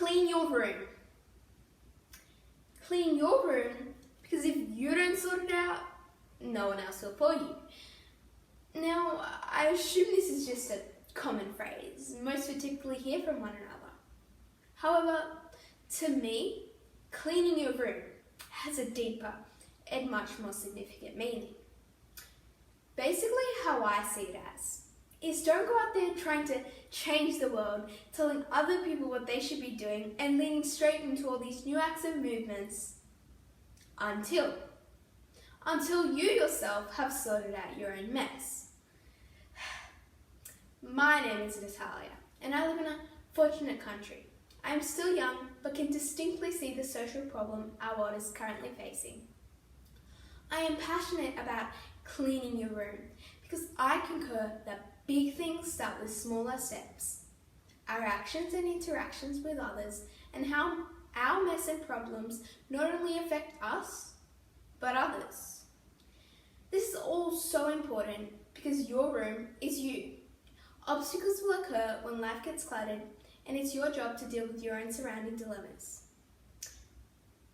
clean your room. Clean your room because if you don't sort it out, no one else will for you. Now, I assume this is just a common phrase. Most would typically hear from one another. However, to me, cleaning your room has a deeper and much more significant meaning. Basically, how I see it as is don't go out there trying to change the world, telling other people what they should be doing and leaning straight into all these new acts and movements until you yourself have sorted out your own mess. My name is Natalija and I live in a fortunate country. I am still young but can distinctly see the social problem our world is currently facing. I am passionate about cleaning your room because I concur that big things start with smaller steps. Our actions and interactions with others and how our mess and problems not only affect us, but others. This is all so important because your room is you. Obstacles will occur when life gets cluttered and it's your job to deal with your own surrounding dilemmas.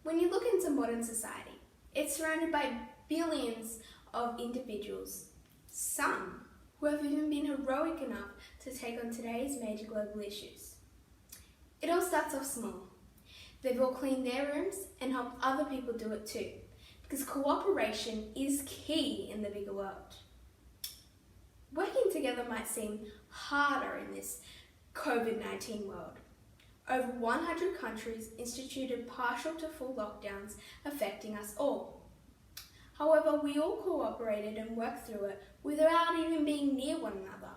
When you look into modern society, it's surrounded by billions of individuals, some who have even been heroic enough to take on today's major global issues. It all starts off small. They've all cleaned their rooms and helped other people do it too, because cooperation is key in the bigger world. Working together might seem harder in this COVID-19 world. Over 100 countries instituted partial to full lockdowns affecting us all. However, we all cooperated and worked through it without even being near one another.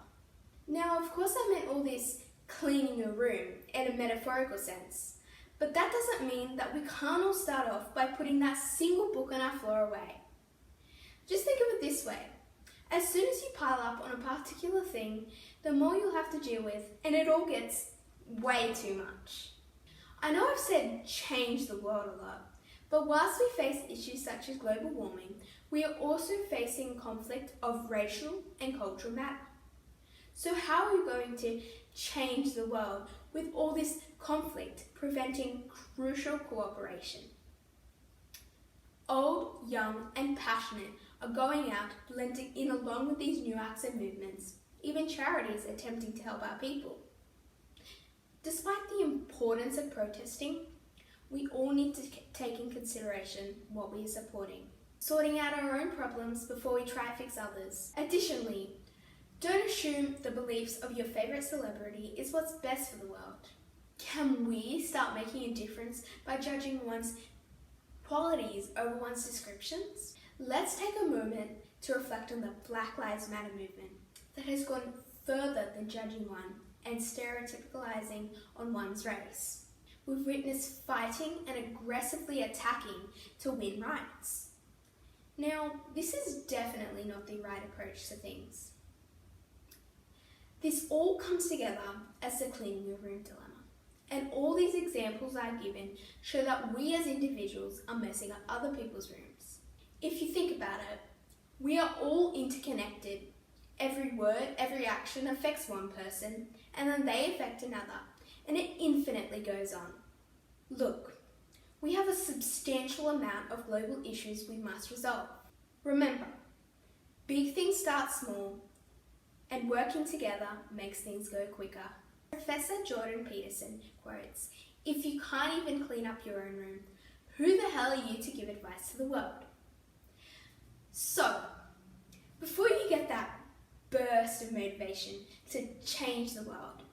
Now, of course, I meant all this cleaning your room in a metaphorical sense, but that doesn't mean that we can't all start off by putting that single book on our floor away. Just think of it this way. As soon as you pile up on a particular thing, the more you'll have to deal with, and it all gets way too much. I know I've said change the world a lot, but whilst we face issues such as global warming, we are also facing conflict of racial and cultural matter. So how are we going to change the world with all this conflict preventing crucial cooperation? Old, young and passionate are going out, blending in along with these new acts and movements, even charities attempting to help our people. Despite the importance of protesting, we all need to take in consideration what we are supporting, sorting out our own problems before we try to fix others. Additionally, don't assume the beliefs of your favourite celebrity is what's best for the world. Can we start making a difference by judging one's qualities over one's descriptions? Let's take a moment to reflect on the Black Lives Matter movement that has gone further than judging one and stereotypicalizing on one's race. We've witnessed fighting and aggressively attacking to win rights. Now, this is definitely not the right approach to things. This all comes together as the cleaning your room dilemma. And all these examples I've given show that we as individuals are messing up other people's rooms. If you think about it, we are all interconnected. Every word, every action affects one person, and then they affect another, and it infinitely goes on. Look, we have a substantial amount of global issues we must resolve. Remember, big things start small, and working together makes things go quicker. Professor Jordan Peterson quotes, "If you can't even clean up your own room, who the hell are you to give advice to the world?" So, before you get that burst of motivation to change the world,